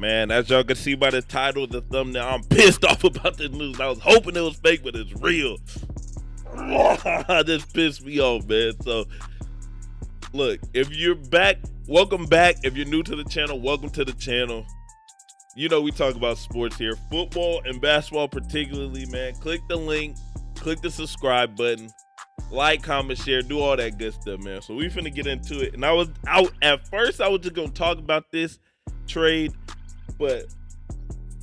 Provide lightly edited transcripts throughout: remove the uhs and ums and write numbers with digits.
Man, as y'all can see by the title of the thumbnail, I'm pissed off about this news. I was hoping it was fake, but it's real. This pissed me off, man. So, look, if you're back, welcome back. If you're new to the channel, welcome to the channel. You know we talk about sports here, football and basketball particularly, man. Click the link, click the subscribe button, like, comment, share, do all that good stuff, man. So we finna get into it. And at first I was just gonna talk about this trade, but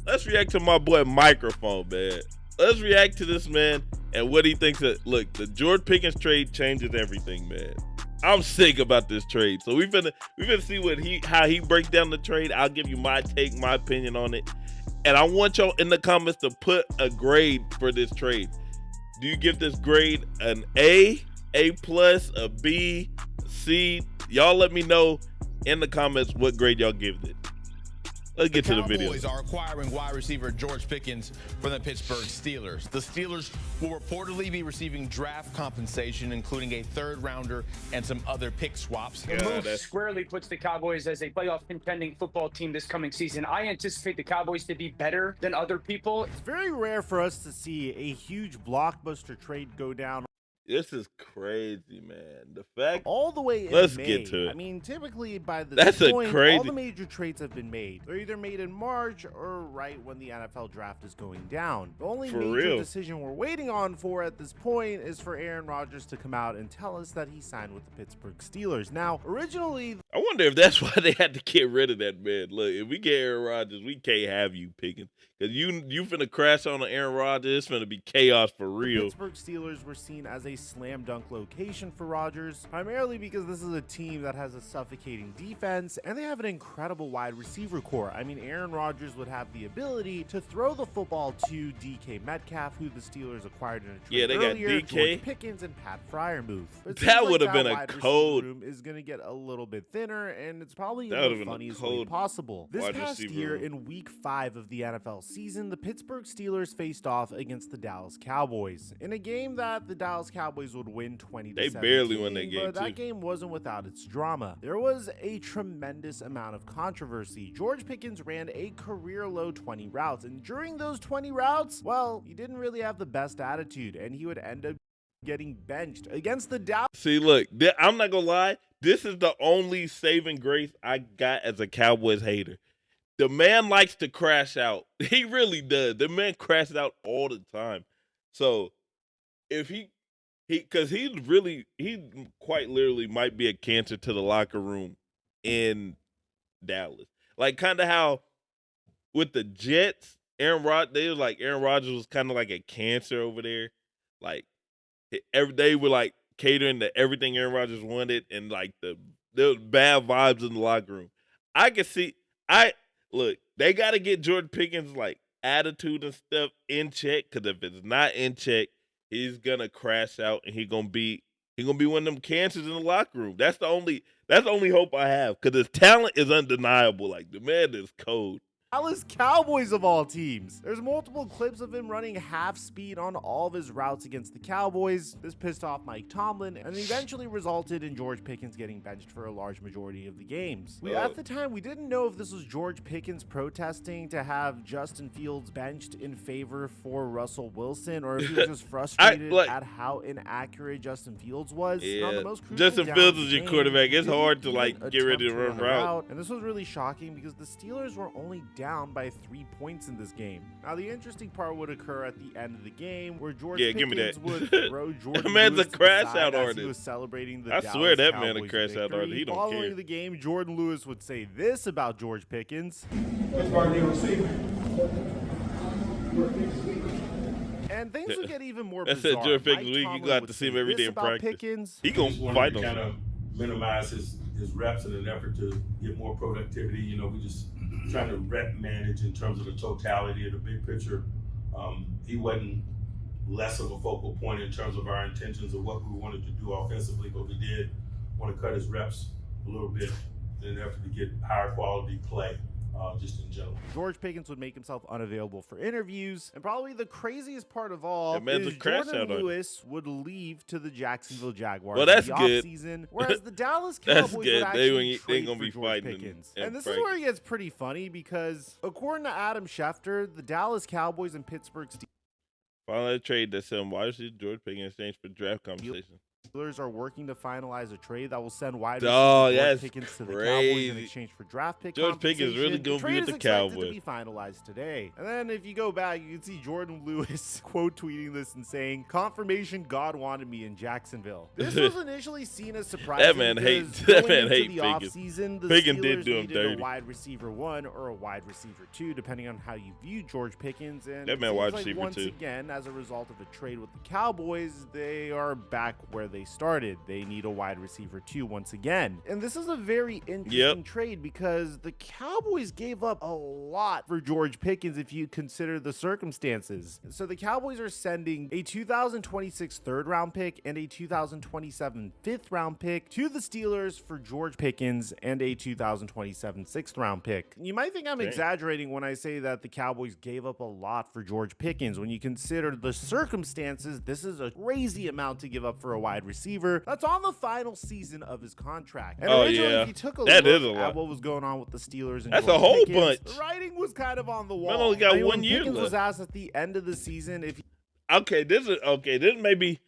let's react to my boy Microphone, man. Let's react to this man and what he thinks. Look, the George Pickens trade changes everything, man. I'm sick about this trade. So we finna see how he breaks down the trade. I'll give you my take, my opinion on it. And I want y'all in the comments to put a grade for this trade. Do you give this grade an A+, a B, C? Y'all let me know in the comments what grade y'all give it. Let's get to the video. The Cowboys are acquiring wide receiver George Pickens from the Pittsburgh Steelers. The Steelers will reportedly be receiving draft compensation, including a third-rounder and some other pick swaps. The move squarely puts the Cowboys as a playoff contending football team this coming season. I anticipate the Cowboys to be better than other people. It's very rare for us to see a huge blockbuster trade go down. This is crazy, man. The fact all the way in let's May. get to it. I mean, typically by the That's point, crazy. all the major trades have been made. They're either made in March or right when the NFL draft is going down. The only major decision we're waiting on for at this point is for Aaron Rodgers to come out and tell us that he signed with the Pittsburgh Steelers. Now, originally, I wonder if that's why they had to get rid of that man. Look, if we get Aaron Rodgers, we can't have you picking. Because you finna crash on Aaron Rodgers. It's finna be chaos for real. The Pittsburgh Steelers were seen as a slam dunk location for Rodgers, primarily because this is a team that has a suffocating defense and they have an incredible wide receiver core. I mean, Aaron Rodgers would have the ability to throw the football to DK Metcalf, who the Steelers acquired in a trade earlier, got DK, George Pickens, and Pat Freiermuth. That would have been a cold room is going to get a little bit thinner, and it's probably in the funniest way possible. This past year, in Week 5 of the NFL season, the Pittsburgh Steelers faced off against the Dallas Cowboys in a game that the Dallas Cowboys would win 20-17. They barely won that game, but that game wasn't without its drama. There was a tremendous amount of controversy. George Pickens ran a career-low 20 routes, and during those 20 routes, well, he didn't really have the best attitude, and he would end up getting benched against the Dallas. See, look, I'm not gonna lie. This is the only saving grace I got as a Cowboys hater. The man likes to crash out. He really does. The man crashes out all the time. So if he quite literally might be a cancer to the locker room in Dallas. Like kind of how with the Jets, Aaron Rodgers was kind of like a cancer over there. Like every day we're like catering to everything Aaron Rodgers wanted, and like there was bad vibes in the locker room. I can see look, they got to get Jordan Pickens' like attitude and stuff in check, because if it's not in check, he's gonna crash out and he gonna be one of them cancers in the locker room. That's the only hope I have, because his talent is undeniable. Like the man is cold. Dallas Cowboys of all teams. There's multiple clips of him running half speed on all of his routes against the Cowboys. This pissed off Mike Tomlin and eventually resulted in George Pickens getting benched for a large majority of the games. At the time, we didn't know if this was George Pickens protesting to have Justin Fields benched in favor for Russell Wilson, or if he was just frustrated at how inaccurate Justin Fields was. Yeah. On the most Justin Fields is your quarterback. It's hard to like get ready to run route. And this was really shocking because the Steelers were only down by 3 points in this game. Now, the interesting part would occur at the end of the game, where George Pickens would throw Jordan That man's Lewis a crash out artist. He was celebrating the I Dallas swear that Cowboys man a crash out artist. He don't care. Following the game, Jordan Lewis would say this about George Pickens. And things would get even more bizarre. That's George Pickens week. You got to see him every day in practice. Pickens. He gonna fight him. Kind of minimize his reps in an effort to get more productivity. You know, we just trying to rep manage in terms of the totality of the big picture. He wasn't less of a focal point in terms of our intentions of what we wanted to do offensively, but we did want to cut his reps a little bit in an effort to get higher quality play, just in general. George Pickens would make himself unavailable for interviews, and probably the craziest part of all That man's is a crash Jordan out on Lewis would leave to the Jacksonville Jaguars Well, that's in the good. offseason, whereas the Dallas That's Cowboys good. would actually They trade gonna for be George fighting in- Pickens. in And this is practice. where it gets pretty funny because according to Adam Schefter, the Dallas Cowboys and Pittsburgh Finally, a trade that sent wide receiver George Pickens in exchange for draft compensation. Steelers are working to finalize a trade that will send wide Dog, receiver George that's Pickens to the Cowboys in crazy. exchange for draft pick George Pickens really compensation. gonna The be trade with the is expected Cowboys. to be finalized today. And then if you go back, you can see Jordan Lewis quote tweeting this and saying, "Confirmation God wanted me in Jacksonville." This was initially seen as surprising. That man hates- because that going man into hates the Pickens. offseason, the Pickens Steelers did do him needed dirty. a wide receiver 1 or a wide receiver 2, depending on how you view George Pickens. And That it man seems wide like receiver once 2. again, as a result of a trade with the Cowboys, they are back where they started. They need a wide receiver 2 once again. And this is a very interesting trade because the Cowboys gave up a lot for George Pickens if you consider the circumstances. So the Cowboys are sending a 2026 third round pick and a 2027 fifth round pick to the Steelers for George Pickens and a 2027 sixth round pick. You might think I'm exaggerating when I say that the Cowboys gave up a lot for George Pickens. When you consider the circumstances, this is a crazy amount to give up for a wide receiver that's on the final season of his contract. And Oh, originally, yeah. if you took a That look is a lot. at what was going on with the Steelers and That's George a whole Pickens, bunch. the writing was kind of on the wall. Man only got I mean, 1 when year Pickens was left. asked at the end of the season if This may be,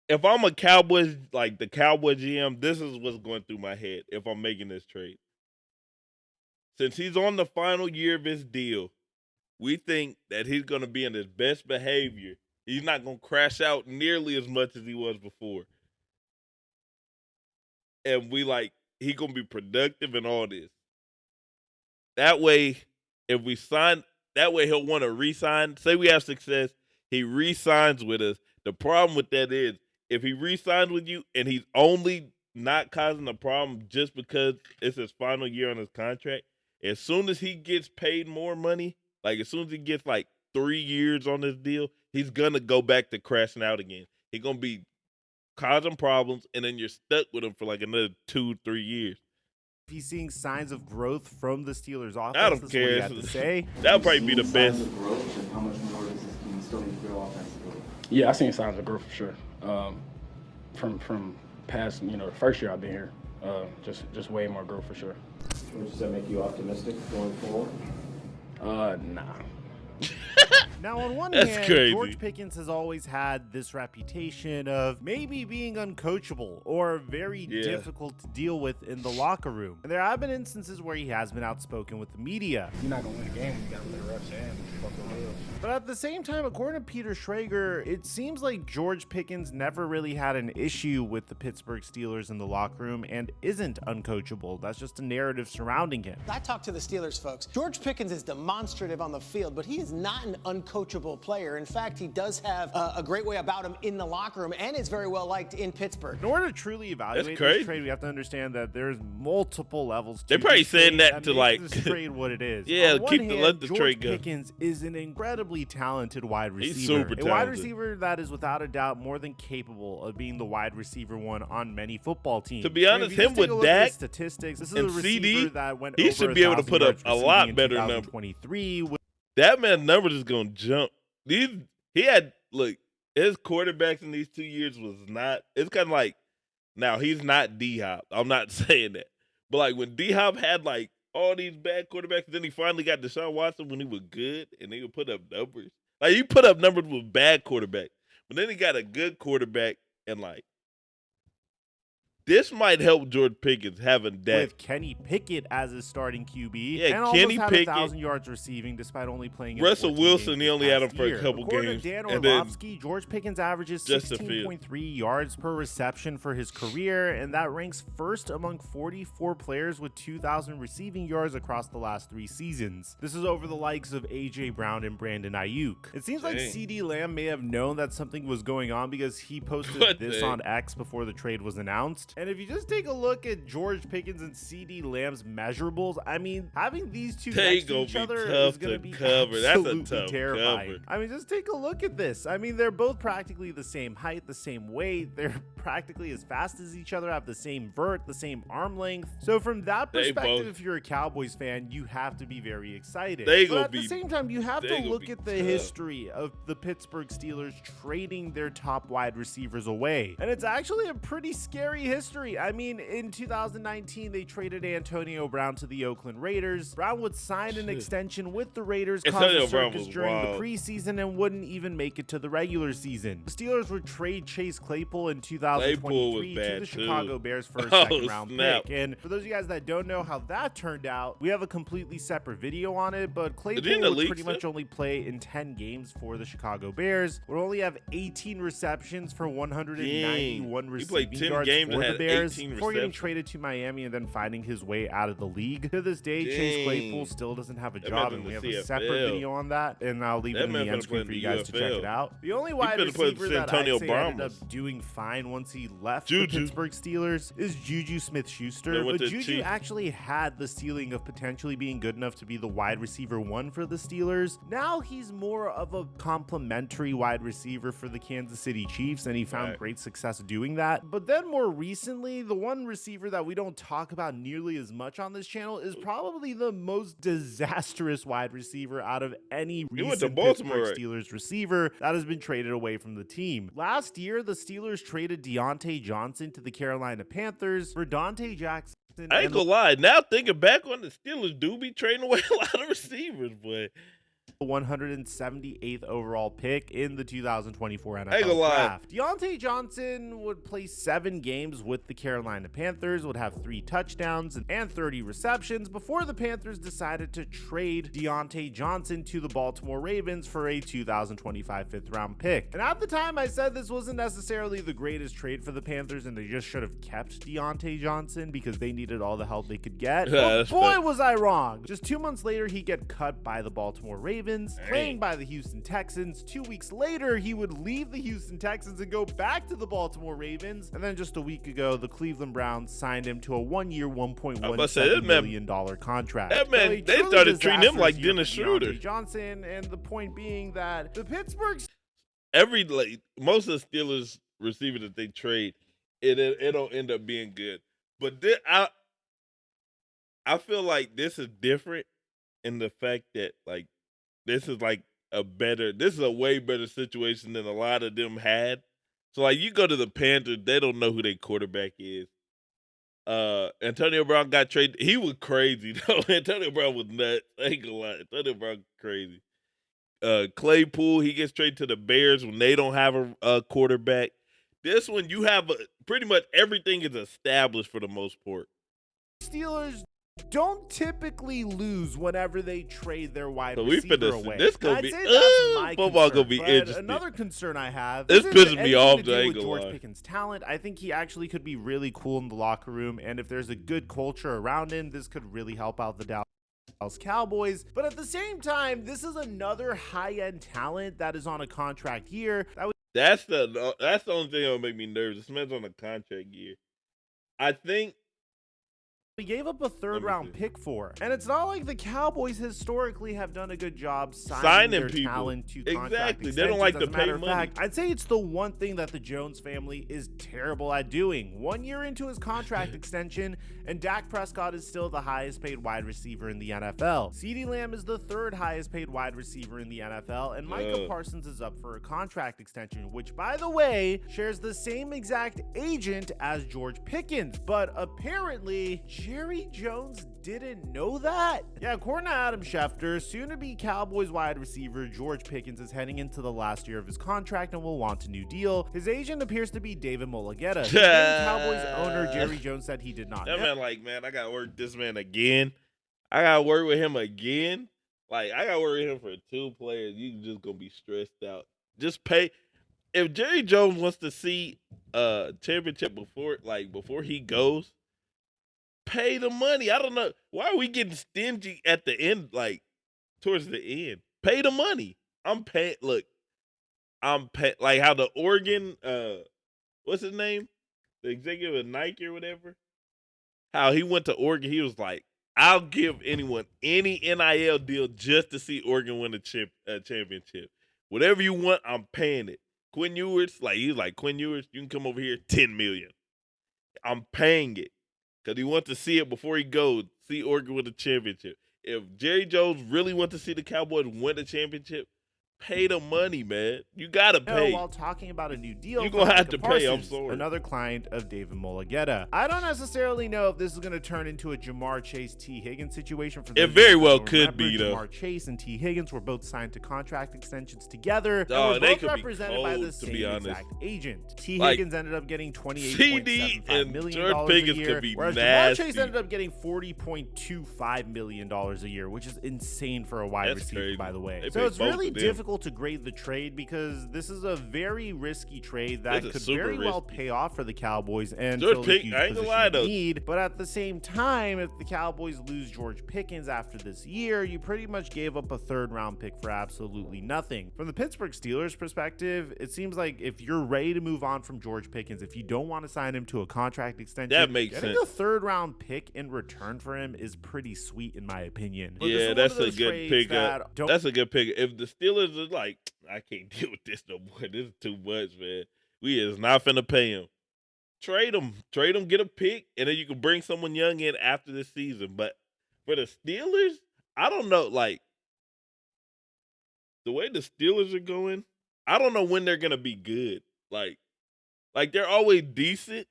if I'm a Cowboys, like the Cowboy GM, this is what's going through my head if I'm making this trade. Since he's on the final year of his deal, we think that he's going to be in his best behavior. He's not going to crash out nearly as much as he was before. And he going to be productive and all this. That way, if we sign, that way he'll want to re-sign. Say we have success, he re-signs with us. The problem with that is, if he re-signs with you and he's only not causing a problem just because it's his final year on his contract, as soon as he gets paid more money, like as soon as he gets like 3 years on this deal, he's going to go back to crashing out again. He's going to be causing problems, and then you're stuck with him for like another 2-3 years. he's seeing signs of growth from the Steelers offense. I don't That's care. what he had to say. That'll probably be the best. Signs of growth, and how much more does this team still need to grow offensively? Yeah, I seen signs of growth for sure. From past, the first year I've been here, just way more growth for sure. Does that make you optimistic going forward? Nah. Now, on one That's hand, crazy. George Pickens has always had this reputation of maybe being uncoachable or very difficult to deal with in the locker room. And there have been instances where he has been outspoken with the media. You're not gonna win a game when you gotta let the refs in. Fuck the rules. But at the same time, according to Peter Schrager, it seems like George Pickens never really had an issue with the Pittsburgh Steelers in the locker room and isn't uncoachable. That's just a narrative surrounding him. I talked to the Steelers folks. George Pickens is demonstrative on the field, but he is not an uncoachable player. In fact, he does have a great way about him in the locker room and is very well liked in Pittsburgh. In order to truly evaluate crazy. this trade, we have to understand that there's multiple levels to They probably this said trade that to, make like- this trade what it is. Yeah, On one keep the- hand, let the George trade go. Pickens is an incredibly talented wide receiver. He's super A wide talented. receiver that is without a doubt more than capable of being the wide receiver one on many football teams. To be And honest, if you him just take with a look at Dak his statistics, this is and a receiver CD, that went he over should be able to 1,000 put up yards a lot receiving in better numbers. 2023 with That man's numbers is gonna jump. He had his quarterbacks in these 2 years was not. It's kind of like now he's not D-Hop. I'm not saying that, but like when D-Hop had like all these bad quarterbacks, then he finally got Deshaun Watson when he was good, and he would put up numbers. Like he put up numbers with bad quarterbacks, but then he got a good quarterback, and like this might help George Pickens having Dak. with Kenny Pickett as his starting QB. Yeah, and Kenny almost had Pickett. 1,000 yards receiving despite only playing in Russell 14 Wilson, games he this only had him past for a year. couple According games, to Dan and then Orlovsky, George Pickens averages just a few. 16.3 yards per reception for his career, and that ranks first among 44 players with 2,000 receiving yards across the last 3 seasons. This is over the likes of A.J. Brown and Brandon Ayuk. It seems like Dang. CeeDee Lamb may have known that something was going on because he posted What this the- on X before the trade was announced. And if you just take a look at George Pickens and CeeDee Lamb's measurables, I mean, having these two next to each other is going to be cover. That's a absolutely tough terrifying. cover. I mean, just take a look at this. I mean, they're both practically the same height, the same weight. They're practically as fast as each other, have the same vert, the same arm length. So from that perspective, if you're a Cowboys fan, you have to be very excited. But at the same time, you have to look at the history of the Pittsburgh Steelers trading their top wide receivers away. And it's actually a pretty scary history. I mean, in 2019, they traded Antonio Brown to the Oakland Raiders. Brown would sign an extension with the Raiders, cause a circus during the preseason, and wouldn't even make it to the regular season. The Steelers would trade Chase Claypool in 2023 to the Chicago Bears for a second-round pick. And for those of you guys that don't know how that turned out, we have a completely separate video on it, but Claypool would pretty much only play in 10 games for the Chicago Bears, would only have 18 receptions for 191 receiving yards for the Bears before getting traded to Miami and then finding his way out of the league. To this day, Chase Claypool still doesn't have a job, and we have a separate video on that, and I'll leave it in the end screen for you guys to check it out. The only wide receiver that I'd say ended up doing fine once he left the Pittsburgh Steelers is Juju Smith-Schuster, but Juju actually had the ceiling of potentially being good enough to be the wide receiver 1 for the Steelers. Now he's more of a complimentary wide receiver for the Kansas City Chiefs, and he found great success doing that. But then more recently, the one receiver that we don't talk about nearly as much on this channel is probably the most disastrous wide receiver out of any recent Pittsburgh Steelers receiver that has been traded away from the team. Last year, the Steelers traded Deontay Johnson to the Carolina Panthers for Dante Jackson. I ain't gonna lie. Now thinking back on the Steelers, do be trading away a lot of receivers, boy. 178th overall pick in the 2024 NFL draft. Deontay Johnson would play 7 games with the Carolina Panthers, would have 3 touchdowns and 30 receptions before the Panthers decided to trade Deontay Johnson to the Baltimore Ravens for a 2025 5th-round pick. And at the time, I said this wasn't necessarily the greatest trade for the Panthers, and they just should have kept Deontay Johnson because they needed all the help they could get. But boy, was I wrong. Just 2 months later, he'd get cut by the Baltimore Ravens, playing by the Houston Texans. 2 weeks later, he would leave the Houston Texans and go back to the Baltimore Ravens. And then just a week ago, the Cleveland Browns signed him to a 1-year, $1.17 million contract. That man, they started treating him like Dennis Schroeder. Johnson, and the point being that the Pittsburgh most of the Steelers receivers that they trade, it'll end up being good. But I feel like this is different in the fact that this is a way better situation than a lot of them had. So you go to the Panthers, they don't know who their quarterback is. Antonio Brown got traded. He was crazy though. Antonio Brown was nuts. I ain't gonna lie. Antonio Brown was crazy. Claypool, he gets traded to the Bears when they don't have a quarterback. This one, you have pretty much everything is established for the most part. Steelers don't typically lose whenever they trade their wide receiver away. This gonna be football gonna be interesting. Another concern I have. This pisses me off. George Pickens' talent. I think he actually could be really cool in the locker room, and if there's a good culture around him, this could really help out the Dallas Cowboys. But at the same time, this is another high-end talent that is on a contract year. That's the only thing that will make me nervous. This man's on a contract year. I think we gave up a 3rd-round pick for. And it's not like the Cowboys historically have done a good job signing their people. Talent to contract extensions. They don't like to pay money. Fact, I'd say it's the one thing that the Jones family is terrible at doing. 1 year into his contract extension, and Dak Prescott is still the highest paid wide receiver in the NFL. CeeDee Lamb is the 3rd highest paid wide receiver in the NFL, and Micah Parsons is up for a contract extension, which, by the way, shares the same exact agent as George Pickens. But apparently, Jerry Jones didn't know that? Yeah, according to Adam Schefter, soon-to-be Cowboys wide receiver George Pickens is heading into the last year of his contract and will want a new deal. His agent appears to be David Mulugeta. The Cowboys owner Jerry Jones said he did not know. That man, I gotta work this man again. I gotta work with him again. I gotta work with him for 2 players. You just gonna be stressed out. Just pay. If Jerry Jones wants to see a championship before he goes, pay the money. I don't know. Why are we getting stingy at the end, towards the end? Pay the money. I'm paying. Look, I'm paying. Like how the Oregon, what's his name? the executive of Nike or whatever, how he went to Oregon. He was like, I'll give anyone any NIL deal just to see Oregon win a championship. Whatever you want, I'm paying it. Quinn Ewers, he's like, Quinn Ewers, you can come over here, $10 million. I'm paying it because he wants to see it before he goes, see Oregon win a championship. If Jerry Jones really wants to see the Cowboys win a championship, pay the money, man. You gotta pay. While talking about a new deal, you're gonna have to pay. I'm sorry. Another client of David Mulugheta. I don't necessarily know if this is gonna turn into a Jamar Chase T Higgins situation. For it very well could be though. Jamar Chase and T Higgins were both signed to contract extensions together. Oh, and were both represented by the same exact agent. T Higgins ended up getting $28.75 million a year, whereas Jamar Chase ended up getting $40.25 million a year, which is insane for a wide receiver, crazy. By the way. They So it's really difficult to grade the trade because this is a very risky trade that could very well pay off for the Cowboys and fill a huge position of need. But at the same time, if the Cowboys lose George Pickens after this year, you pretty much gave up a 3rd-round pick for absolutely nothing. From the Pittsburgh Steelers perspective, it seems like if you're ready to move on from George Pickens, if you don't want to sign him to a contract extension, that makes getting sense. a 3rd-round pick in return for him is pretty sweet in my opinion. Yeah, that's a good pickup. That's a good pick. If the Steelers are like, I can't deal with this no more. This is too much, man. We is not finna pay him. Trade him, get a pick, and then you can bring someone young in after this season. But for the Steelers, I don't know. Like the way the Steelers are going, I don't know when they're gonna be good. Like they're always decent,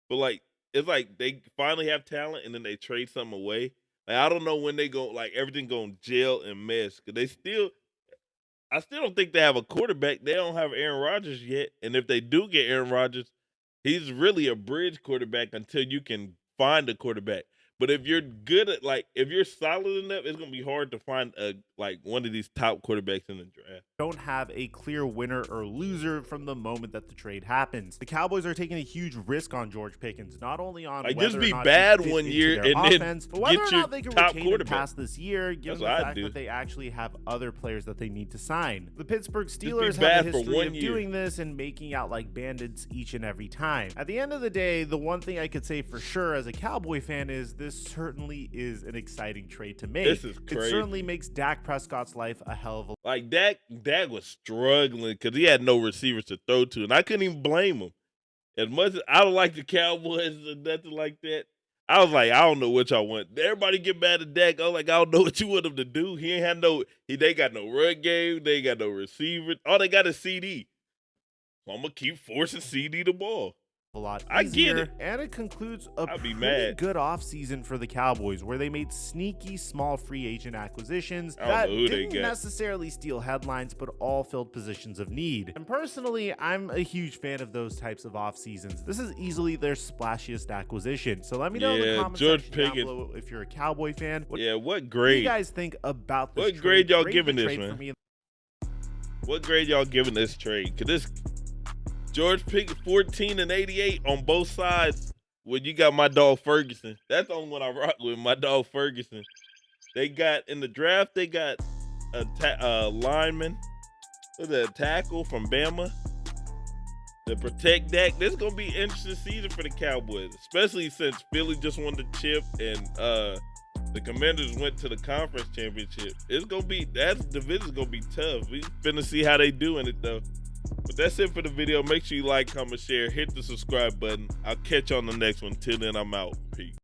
but it's like they finally have talent, and then they trade something away. Like I don't know when they go. Like everything going gel and mesh because I still don't think they have a quarterback. They don't have Aaron Rodgers yet. And if they do get Aaron Rodgers, he's really a bridge quarterback until you can find a quarterback. But if you're good at if you're solid enough, it's gonna be hard to find one of these top quarterbacks in the draft. Don't have a clear winner or loser from the moment that the trade happens. The Cowboys are taking a huge risk on George Pickens, not only on whether just be or not bad he one fit year into their and offense, then but whether get or your not they can top retain him quarterback past this year, given the fact that they actually have other players that they need to sign. The Pittsburgh Steelers have a history of doing this and making out like bandits each and every time. At the end of the day, the one thing I could say for sure as a Cowboy fan is this certainly is an exciting trade to make. This is crazy. It certainly makes Dak Prescott's life a hell of a Dak was struggling because he had no receivers to throw to, and I couldn't even blame him. As much as I don't like the Cowboys or nothing like that, I was like, I don't know what y'all want. Everybody get mad at Dak. I was like, I don't know what you want him to do. They got no run game. They got no receivers. All they got is CD. So I'm gonna keep forcing CD the ball. A lot easier, I get it. And it concludes a pretty good offseason for the Cowboys where they made sneaky small free agent acquisitions that that didn't necessarily steal headlines but all filled positions of need. And personally, I'm a huge fan of those types of off seasons. This is easily their splashiest acquisition. So let me know in the comments section down below if you're a Cowboy fan. What grade? What do you guys think about this What grade y'all giving this, man? What grade y'all giving this trade? Because this George Pickens 14 and 88 on both sides. When you got my dog Ferguson, that's the only one I rock with. My dog Ferguson. They got in the draft. They got a lineman, a tackle from Bama to protect Dak. This is gonna be an interesting season for the Cowboys, especially since Philly just won the chip and the Commanders went to the conference championship. That division's gonna be tough. We finna see how they do in it though. But that's it for the video. Make sure you like, comment, share, hit the subscribe button. I'll catch you on the next one. Till then, I'm out. Peace.